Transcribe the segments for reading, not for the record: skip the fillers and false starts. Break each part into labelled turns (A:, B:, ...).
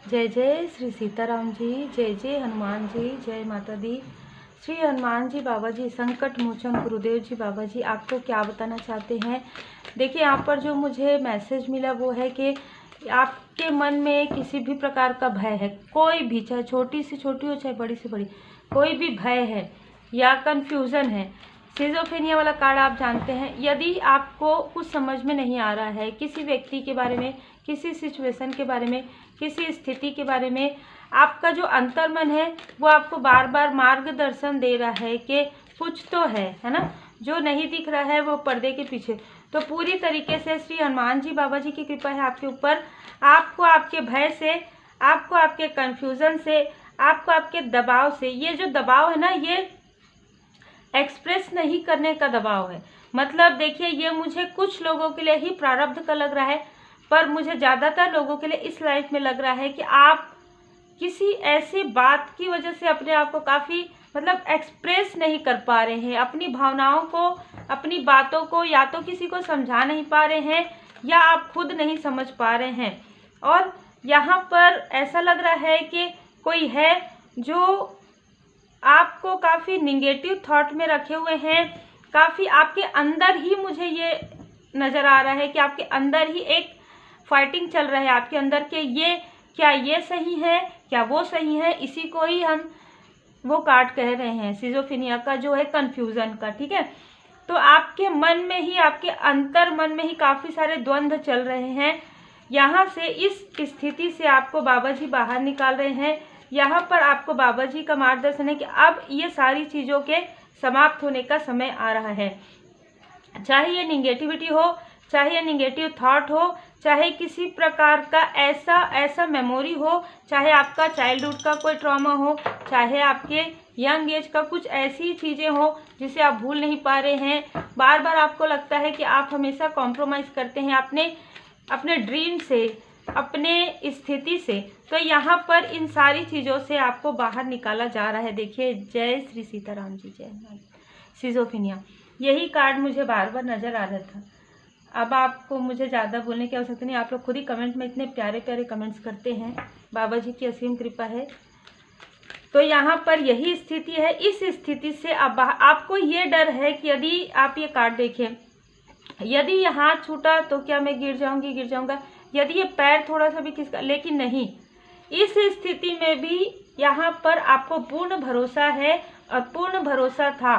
A: जय जय श्री सीताराम जी, जय जय हनुमान जी, जय माता दी। श्री हनुमान जी बाबा जी, संकट मोचन गुरुदेव जी बाबा जी आपको क्या बताना चाहते हैं। देखिए, यहाँ पर जो मुझे मैसेज मिला वो है कि आपके मन में किसी भी प्रकार का भय है, कोई भी, चाहे छोटी से छोटी हो चाहे बड़ी से बड़ी, कोई भी भय है या कन्फ्यूज़न है। सिजोफ्रेनिया वाला कार्ड आप जानते हैं। यदि आपको कुछ समझ में नहीं आ रहा है किसी व्यक्ति के बारे में, किसी सिचुएशन के बारे में, किसी स्थिति के बारे में, आपका जो अंतर्मन है वो आपको बार बार मार्गदर्शन दे रहा है कि कुछ तो है ना, जो नहीं दिख रहा है वो पर्दे के पीछे। तो पूरी तरीके से श्री हनुमान जी बाबा जी की कृपा है आपके ऊपर। आपको आपके भय से, आपको आपके कन्फ्यूज़न से, आपको आपके दबाव से, ये जो दबाव है ना, ये एक्सप्रेस नहीं करने का दबाव है। मतलब देखिए, ये मुझे कुछ लोगों के लिए ही प्रारब्ध का लग रहा है, पर मुझे ज़्यादातर लोगों के लिए इस लाइफ में लग रहा है कि आप किसी ऐसी बात की वजह से अपने आप को काफ़ी एक्सप्रेस नहीं कर पा रहे हैं, अपनी भावनाओं को, अपनी बातों को या तो किसी को समझा नहीं पा रहे हैं या आप खुद नहीं समझ पा रहे हैं। और यहाँ पर ऐसा लग रहा है कि कोई है जो आपको काफ़ी निगेटिव थॉट में रखे हुए हैं, काफ़ी आपके अंदर ही मुझे ये नज़र आ रहा है कि आपके अंदर ही एक फाइटिंग चल रहा है आपके अंदर के, ये क्या ये सही है, क्या वो सही है। इसी को ही हम वो कार्ड कह रहे हैं, सिजोफ्रेनिया का जो है कन्फ्यूज़न का, ठीक है। तो आपके मन में ही, आपके अंतर मन में ही काफ़ी सारे द्वंद्व चल रहे हैं। यहाँ से, इस स्थिति से आपको बाबा जी बाहर निकाल रहे हैं। यहाँ पर आपको बाबा जी का मार्गदर्शन है कि अब ये सारी चीज़ों के समाप्त होने का समय आ रहा है। चाहे ये निगेटिविटी हो, चाहे ये निगेटिव थॉट हो, चाहे किसी प्रकार का ऐसा मेमोरी हो, चाहे आपका चाइल्डहुड का कोई ट्रॉमा हो, चाहे आपके यंग एज का कुछ ऐसी चीज़ें हो जिसे आप भूल नहीं पा रहे हैं। बार बार आपको लगता है कि आप हमेशा कॉम्प्रोमाइज़ करते हैं अपने ड्रीम से, अपने स्थिति से। तो यहाँ पर इन सारी चीज़ों से आपको बाहर निकाला जा रहा है। देखिए, जय श्री सीताराम जी, जय सिजोफ्रेनिया, यही कार्ड मुझे बार बार नज़र आ रहा था। अब आपको मुझे ज़्यादा बोलने की आवश्यकता नहीं, आप लोग खुद ही कमेंट में इतने प्यारे प्यारे कमेंट्स करते हैं। बाबा जी की असीम कृपा है। तो यहाँ पर यही स्थिति है। इस स्थिति से अब आपको ये डर है कि यदि आप ये कार्ड देखें, यदि ये हाथ छूटा तो क्या मैं गिर जाऊँगा, यदि ये पैर थोड़ा सा भी खिसका, लेकिन नहीं, इस स्थिति में भी यहाँ पर आपको पूर्ण भरोसा है और पूर्ण भरोसा था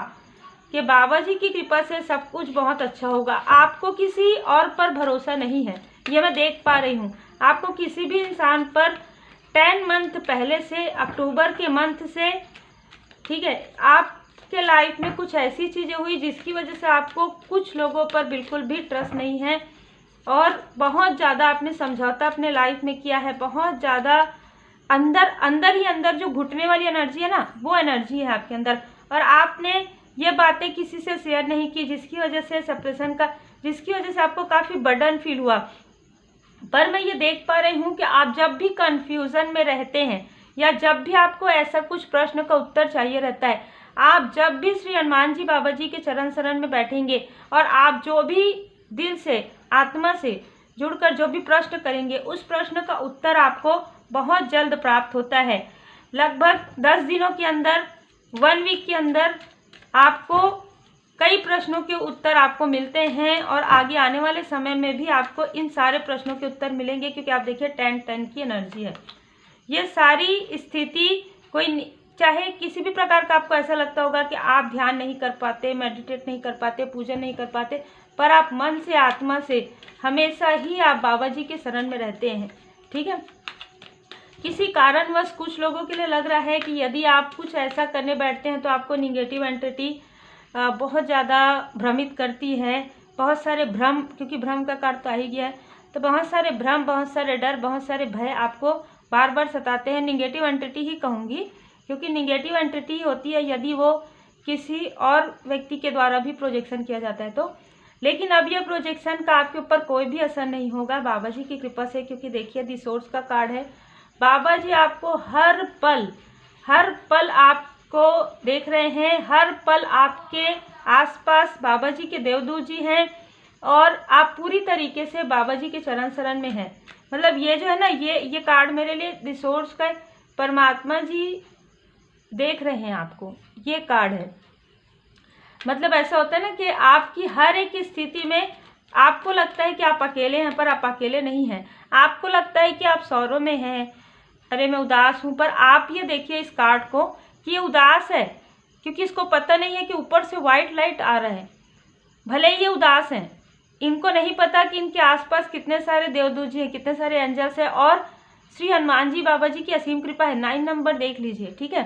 A: कि बाबा जी की कृपा से सब कुछ बहुत अच्छा होगा। आपको किसी और पर भरोसा नहीं है, ये मैं देख पा रही हूँ। आपको किसी भी इंसान पर 10 मंथ पहले से, अक्टूबर के मंथ से, ठीक है, आपके लाइफ में कुछ ऐसी चीज़ें हुई जिसकी वजह से आपको कुछ लोगों पर बिल्कुल भी ट्रस्ट नहीं है और बहुत ज़्यादा आपने समझौता अपने लाइफ में किया है। बहुत ज़्यादा अंदर ही अंदर जो घुटने वाली एनर्जी है ना, वो एनर्जी है आपके अंदर, और आपने ये बातें किसी से शेयर नहीं की, जिसकी वजह से सेपरेशन का, जिसकी वजह से आपको काफ़ी बर्डन फील हुआ। पर मैं ये देख पा रही हूँ कि आप जब भी कंफ्यूजन में रहते हैं या जब भी आपको ऐसा कुछ प्रश्न का उत्तर चाहिए रहता है, आप जब भी श्री हनुमान जी बाबा जी के चरण शरण में बैठेंगे और आप जो भी दिल से, आत्मा से जुड़कर जो भी प्रश्न करेंगे, उस प्रश्न का उत्तर आपको बहुत जल्द प्राप्त होता है। लगभग 10 दिनों के अंदर, 1 वीक के अंदर आपको कई प्रश्नों के उत्तर आपको मिलते हैं और आगे आने वाले समय में भी आपको इन सारे प्रश्नों के उत्तर मिलेंगे, क्योंकि आप देखिए 10 की एनर्जी है। ये सारी स्थिति, कोई चाहे किसी भी प्रकार का आपको ऐसा लगता होगा कि आप ध्यान नहीं कर पाते, मेडिटेट नहीं कर पाते, पूजन नहीं कर पाते, पर आप मन से, आत्मा से हमेशा ही आप बाबा जी के शरण में रहते हैं, ठीक है। किसी कारणवश कुछ लोगों के लिए लग रहा है कि यदि आप कुछ ऐसा करने बैठते हैं तो आपको निगेटिव एंटिटी बहुत ज़्यादा भ्रमित करती है। बहुत सारे भ्रम, क्योंकि भ्रम का कार्ड तो आ ही गया है, तो बहुत सारे भ्रम, बहुत सारे डर, बहुत सारे भय आपको बार बार सताते हैं। निगेटिव एंटिटी ही कहूँगी, क्योंकि निगेटिव एंटिटी होती है यदि वो किसी और व्यक्ति के द्वारा भी प्रोजेक्शन किया जाता है तो। लेकिन अब यह प्रोजेक्शन का आपके ऊपर कोई भी असर नहीं होगा बाबा जी की कृपा से, क्योंकि देखिए दी सोर्स का कार्ड है। बाबा जी आपको हर पल आपको देख रहे हैं, हर पल आपके आसपास बाबा जी के देवदूत जी हैं और आप पूरी तरीके से बाबा जी के चरण शरण में हैं। मतलब ये जो है ना, ये कार्ड मेरे लिए रिसोर्स का परमात्मा जी देख रहे हैं आपको, ये कार्ड है। मतलब ऐसा होता है ना कि आपकी हर एक स्थिति में आपको लगता है कि आप अकेले हैं, पर आप अकेले नहीं हैं। आपको लगता है कि आप सौरों में हैं, अरे मैं उदास हूँ, पर आप ये देखिए इस कार्ड को कि ये उदास है क्योंकि इसको पता नहीं है कि ऊपर से वाइट लाइट आ रहा है। भले ही ये उदास हैं, इनको नहीं पता कि इनके आसपास कितने सारे देवदूत जी हैं, कितने सारे एंजल्स हैं, और श्री हनुमान जी बाबा जी की असीम कृपा है। 9 नंबर देख लीजिए, ठीक है।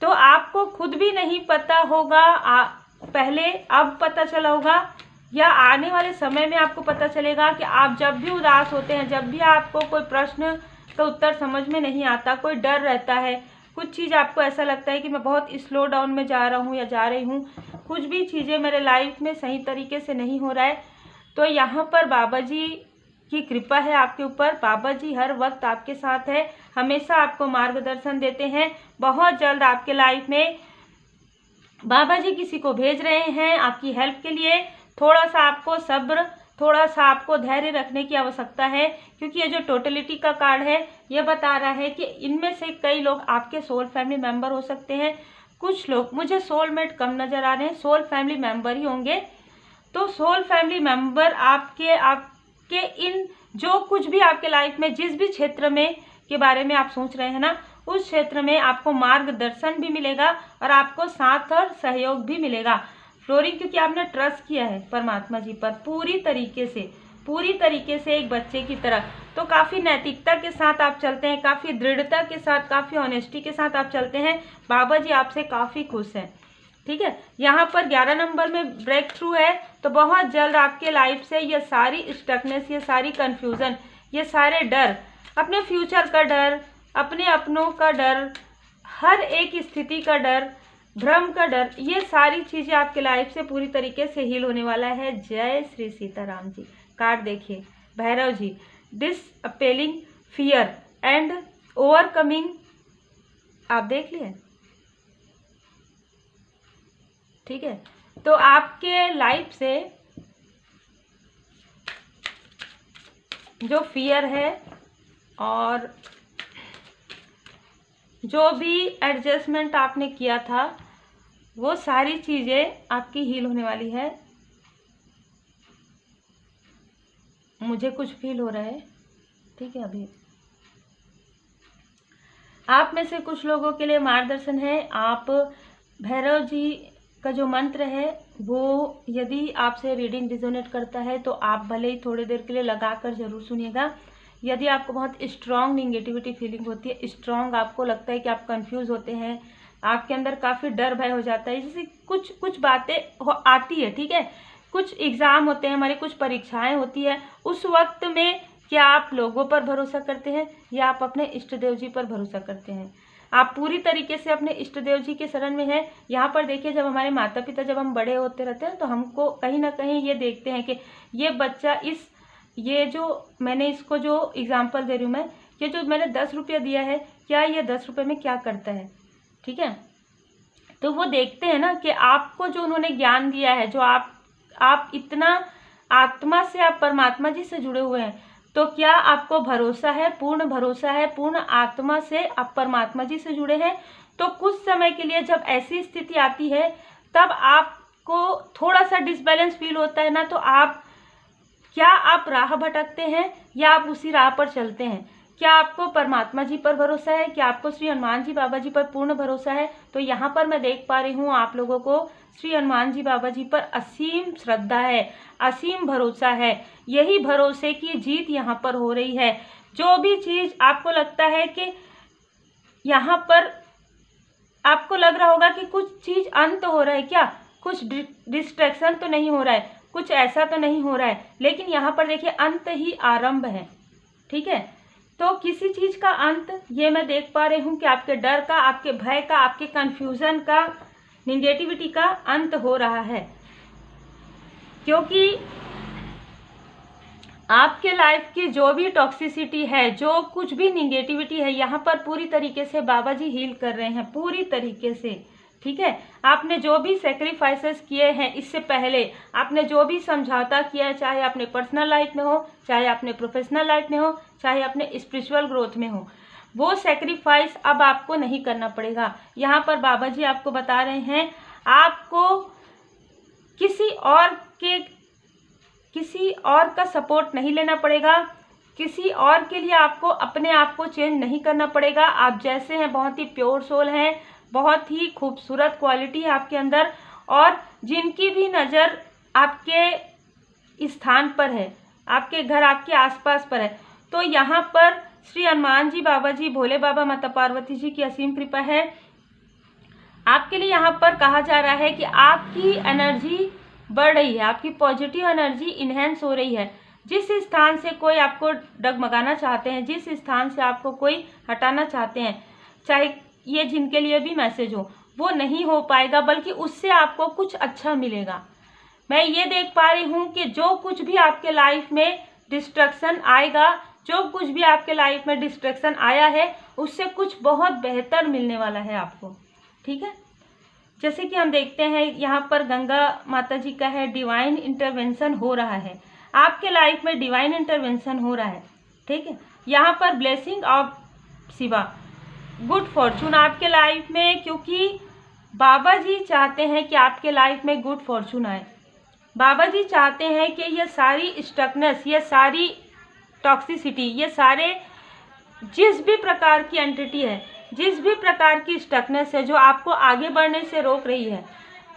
A: तो आपको खुद भी नहीं पता होगा पहले, अब पता चला होगा, या आने वाले समय में आपको पता चलेगा कि आप जब भी उदास होते हैं, जब भी आपको कोई प्रश्न का उत्तर समझ में नहीं आता, कोई डर रहता है, कुछ चीज़ आपको ऐसा लगता है कि मैं बहुत स्लो डाउन में जा रहा हूँ या जा रही हूँ, कुछ भी चीज़ें मेरे लाइफ में सही तरीके से नहीं हो रहा है, तो यहाँ पर बाबा जी की कृपा है आपके ऊपर। बाबा जी हर वक्त आपके साथ है, हमेशा आपको मार्गदर्शन देते हैं। बहुत जल्द आपके लाइफ में बाबा जी किसी को भेज रहे हैं आपकी हेल्प के लिए। थोड़ा सा आपको सब्र, थोड़ा सा आपको धैर्य रखने की आवश्यकता है, क्योंकि ये जो टोटलिटी का कार्ड है ये बता रहा है कि इनमें से कई लोग आपके सोल फैमिली मेंबर हो सकते हैं। कुछ लोग, मुझे सोलमेट कम नज़र आ रहे हैं, सोल फैमिली मेंबर ही होंगे। तो सोल फैमिली मेंबर आपके इन जो कुछ भी आपके लाइफ में जिस भी क्षेत्र में के बारे में आप सोच रहे हैं ना, उस क्षेत्र में आपको मार्गदर्शन भी मिलेगा और आपको साथ और सहयोग भी मिलेगा। फ्लोरिंग, क्योंकि आपने ट्रस्ट किया है परमात्मा जी पर पूरी तरीके से एक बच्चे की तरह, तो काफ़ी नैतिकता के साथ आप चलते हैं, काफ़ी दृढ़ता के साथ, काफ़ी ऑनेस्टी के साथ आप चलते हैं। बाबा जी आपसे काफ़ी खुश हैं, ठीक है। यहाँ पर 11 नंबर में ब्रेक थ्रू है, तो बहुत जल्द आपके लाइफ से ये सारी स्टकनेस, ये सारी कन्फ्यूज़न, ये सारे डर, अपने फ्यूचर का डर, अपने अपनों का डर, हर एक स्थिति का डर, भ्रम का डर, ये सारी चीज़ें आपके लाइफ से पूरी तरीके से हील होने वाला है। जय श्री सीताराम जी। कार्ड देखिए, Bhairav ji, डिसअपेलिंग fear and overcoming, आप देख लिए, ठीक है। तो आपके लाइफ से जो फियर है और जो भी एडजस्टमेंट आपने किया था, वो सारी चीज़ें आपकी हील होने वाली है। मुझे कुछ फील हो रहा है, ठीक है। अभी आप में से कुछ लोगों के लिए मार्गदर्शन है। आप भैरव जी का जो मंत्र है वो यदि आपसे रीडिंग रिजोनेट करता है तो आप भले ही थोड़ी देर के लिए लगा कर ज़रूर सुनिएगा। यदि आपको बहुत स्ट्रॉन्ग निगेटिविटी फीलिंग होती है, स्ट्रॉन्ग आपको लगता है कि आप कंफ्यूज होते हैं, आपके अंदर काफ़ी डर भय हो जाता है, जैसे कुछ बातें आती है, ठीक है, कुछ एग्ज़ाम होते हैं हमारी, कुछ परीक्षाएं होती है, उस वक्त में क्या आप लोगों पर भरोसा करते हैं या आप अपने इष्ट देव जी पर भरोसा करते हैं? आप पूरी तरीके से अपने इष्ट देव जी के शरण में हैं। यहाँ पर देखिए, जब हमारे माता पिता, जब हम बड़े होते रहते हैं तो हमको कहीं ना कहीं ये देखते हैं कि ये बच्चा ये जो मैंने इसको जो एग्जाम्पल दे रही हूँ मैं, ये जो मैंने 10 रुपया दिया है, क्या ये 10 रुपये में क्या करता है, ठीक है। तो वो देखते हैं ना कि आपको जो उन्होंने ज्ञान दिया है, जो आप इतना आत्मा से आप परमात्मा जी से जुड़े हुए हैं, तो क्या आपको भरोसा है, पूर्ण भरोसा है, पूर्ण आत्मा से आप परमात्मा जी से जुड़े हैं? तो कुछ समय के लिए जब ऐसी स्थिति आती है तब आपको थोड़ा सा डिसबैलेंस फील होता है ना, तो क्या आप राह भटकते हैं या आप उसी राह पर चलते हैं? क्या आपको परमात्मा जी पर भरोसा है? क्या आपको श्री हनुमान जी बाबा जी पर पूर्ण भरोसा है? तो यहाँ पर मैं देख पा रही हूँ आप लोगों को श्री हनुमान जी बाबा जी पर असीम श्रद्धा है, असीम भरोसा है। यही भरोसे की जीत यहाँ पर हो रही है। जो भी चीज़ आपको लगता है कि यहाँ पर आपको लग रहा होगा कि कुछ चीज़ अंत हो रहा है, क्या कुछ डिस्ट्रैक्शन तो नहीं हो रहा है, कुछ ऐसा तो नहीं हो रहा है, लेकिन यहाँ पर देखिए अंत ही आरंभ है, ठीक है। तो किसी चीज़ का अंत, ये मैं देख पा रही हूँ कि आपके डर का, आपके भय का, आपके कन्फ्यूज़न का, निगेटिविटी का अंत हो रहा है, क्योंकि आपके लाइफ की जो भी टॉक्सिसिटी है, जो कुछ भी निगेटिविटी है, यहाँ पर पूरी तरीके से बाबा जी हील कर रहे हैं, पूरी तरीके से, ठीक है। आपने जो भी सेक्रीफाइसेस किए हैं इससे पहले, आपने जो भी समझौता किया है, चाहे अपने पर्सनल लाइफ में हो, चाहे अपने प्रोफेशनल लाइफ में हो, चाहे अपने स्पिरिचुअल ग्रोथ में हो, वो सेक्रीफाइस अब आपको नहीं करना पड़ेगा। यहाँ पर बाबा जी आपको बता रहे हैं, आपको किसी और का सपोर्ट नहीं लेना पड़ेगा, किसी और के लिए आपको अपने आप को चेंज नहीं करना पड़ेगा। आप जैसे हैं बहुत ही प्योर सोल हैं, बहुत ही खूबसूरत क्वालिटी है आपके अंदर, और जिनकी भी नज़र आपके स्थान पर है, आपके घर, आपके आसपास पर है, तो यहाँ पर श्री हनुमान जी बाबा जी, भोले बाबा, माता पार्वती जी की असीम कृपा है आपके लिए। यहाँ पर कहा जा रहा है कि आपकी एनर्जी बढ़ रही है, आपकी पॉजिटिव एनर्जी इन्हेंस हो रही है। जिस स्थान से कोई आपको डगमगाना चाहते हैं, जिस स्थान से आपको कोई हटाना चाहते हैं, चाहे ये जिनके लिए भी मैसेज हो, वो नहीं हो पाएगा, बल्कि उससे आपको कुछ अच्छा मिलेगा। मैं ये देख पा रही हूँ कि जो कुछ भी आपके लाइफ में डिस्ट्रक्शन आएगा, जो कुछ भी आपके लाइफ में डिस्ट्रक्शन आया है, उससे कुछ बहुत बेहतर मिलने वाला है आपको, ठीक है। जैसे कि हम देखते हैं यहाँ पर गंगा माता जी का है, डिवाइन इंटरवेंशन हो रहा है आपके लाइफ में, डिवाइन इंटरवेंशन हो रहा है, ठीक है। यहाँ पर blessing of Shiva, good Fortune आपके लाइफ में, क्योंकि बाबा जी चाहते हैं कि आपके लाइफ में गुड फॉर्चून आए। बाबा जी चाहते हैं कि ये सारी स्टकनेस, ये सारी टॉक्सिसिटी, ये सारे जिस भी प्रकार की एंटिटी है, जिस भी प्रकार की स्टकनेस है जो आपको आगे बढ़ने से रोक रही है,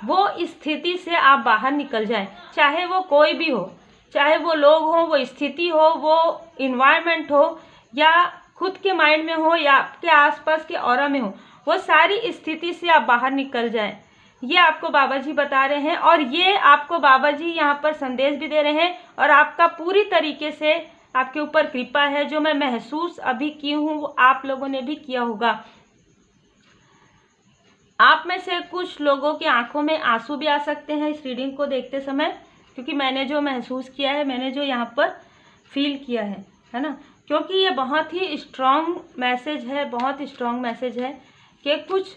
A: वो स्थिति से आप बाहर निकल जाएं। चाहे वो कोई भी हो, चाहे वो लोग हो, वो स्थिति हो, वो इन्वायरमेंट हो, या खुद के माइंड में हो, या आपके आसपास के ऑरा में हो, वो सारी स्थिति से आप बाहर निकल जाएं। ये आपको बाबा जी बता रहे हैं, और ये आपको बाबा जी यहाँ पर संदेश भी दे रहे हैं, और आपका पूरी तरीके से आपके ऊपर कृपा है। जो मैं महसूस अभी की हूँ वो आप लोगों ने भी किया होगा। आप में से कुछ लोगों की आंखों में आंसू भी आ सकते हैं इस रीडिंग को देखते समय, क्योंकि मैंने जो महसूस किया है, मैंने जो यहाँ पर फील किया है ना, क्योंकि ये बहुत ही स्ट्रॉन्ग मैसेज है, बहुत स्ट्रॉन्ग मैसेज है कि कुछ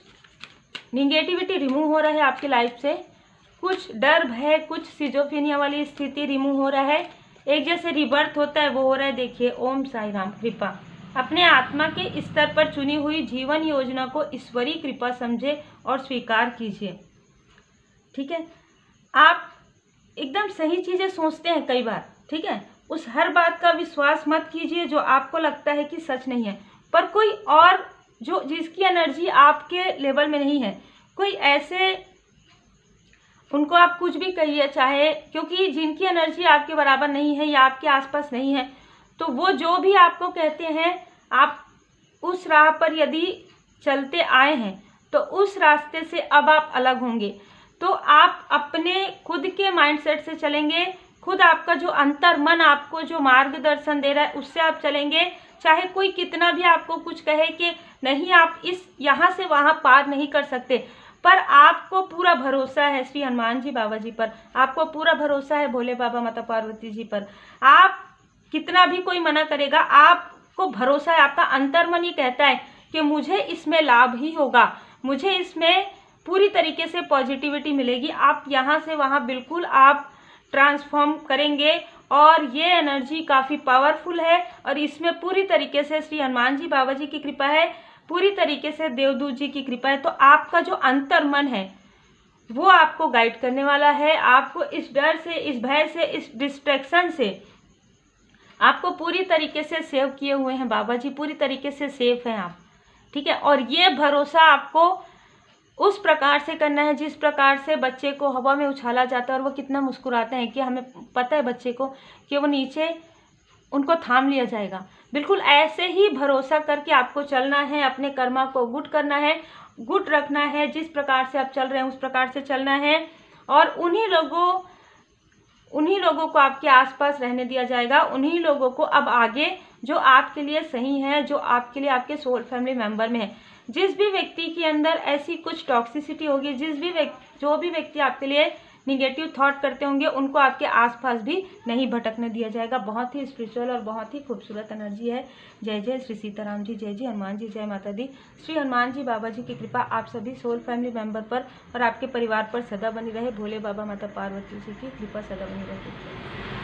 A: निगेटिविटी रिमूव हो रहा है आपकी लाइफ से, कुछ डर भय, कुछ सिजोफेनिया वाली स्थिति रिमूव हो रहा है, एक जैसे रिबर्थ होता है वो हो रहा है। देखिए, ओम साई राम। कृपा, अपने आत्मा के स्तर पर चुनी हुई जीवन योजना को ईश्वरीय कृपा समझे और स्वीकार कीजिए, ठीक है। आप एकदम सही चीज़ें सोचते हैं कई बार, ठीक है। उस हर बात का विश्वास मत कीजिए जो आपको लगता है कि सच नहीं है, पर कोई और जो जिसकी एनर्जी आपके लेवल में नहीं है, कोई ऐसे, उनको आप कुछ भी कहिए, चाहे, क्योंकि जिनकी एनर्जी आपके बराबर नहीं है या आपके आसपास नहीं है, तो वो जो भी आपको कहते हैं, आप उस राह पर यदि चलते आए हैं तो उस रास्ते से अब आप अलग होंगे। तो आप अपने खुद के माइंडसेट से चलेंगे, खुद आपका जो अंतर मन आपको जो मार्गदर्शन दे रहा है उससे आप चलेंगे। चाहे कोई कितना भी आपको कुछ कहे कि नहीं, आप इस यहाँ से वहाँ पार नहीं कर सकते, पर आपको पूरा भरोसा है श्री हनुमान जी बाबा जी पर, आपको पूरा भरोसा है भोले बाबा माता पार्वती जी पर। आप कितना भी कोई मना करेगा, आपको भरोसा है, आपका अंतर्मन ये कहता है कि मुझे इसमें लाभ ही होगा, मुझे इसमें पूरी तरीके से पॉजिटिविटी मिलेगी। आप यहाँ से वहाँ बिल्कुल आप ट्रांसफॉर्म करेंगे, और ये एनर्जी काफ़ी पावरफुल है, और इसमें पूरी तरीके से श्री हनुमान जी बाबा जी की कृपा है, पूरी तरीके से देवदूत जी की कृपा है। तो आपका जो अंतर्मन है वो आपको गाइड करने वाला है, आपको इस डर से, इस भय से, इस डिस्ट्रैक्शन से आपको पूरी तरीके से सेव किए हुए हैं बाबा जी, पूरी तरीके से सेफ हैं आप, ठीक है। और ये भरोसा आपको उस प्रकार से करना है जिस प्रकार से बच्चे को हवा में उछाला जाता है और वो कितना मुस्कुराते हैं कि हमें पता है बच्चे को कि वो नीचे उनको थाम लिया जाएगा। बिल्कुल ऐसे ही भरोसा करके आपको चलना है, अपने कर्मा को गुड करना है, गुड रखना है, जिस प्रकार से आप चल रहे हैं उस प्रकार से चलना है, और उन्हीं लोगों को आपके आसपास रहने दिया जाएगा, उन्हीं लोगों को अब आगे जो आपके लिए सही है, जो आपके लिए आपके सोल फैमिली मेंबर में है। जिस भी व्यक्ति के अंदर ऐसी कुछ टॉक्सिसिटी होगी, जो भी व्यक्ति आपके लिए निगेटिव थॉट करते होंगे उनको आपके आसपास भी नहीं भटकने दिया जाएगा। बहुत ही स्पिरिचुअल और बहुत ही खूबसूरत एनर्जी है। जय जय श्री सीताराम जी, जय जय हनुमान जी, जय माता दी। श्री हनुमान जी बाबा जी की कृपा आप सभी सोल फैमिली मेंबर पर और आपके परिवार पर सदा बनी रहे। भोले बाबा माता पार्वती जी की कृपा सदा बनी रहे।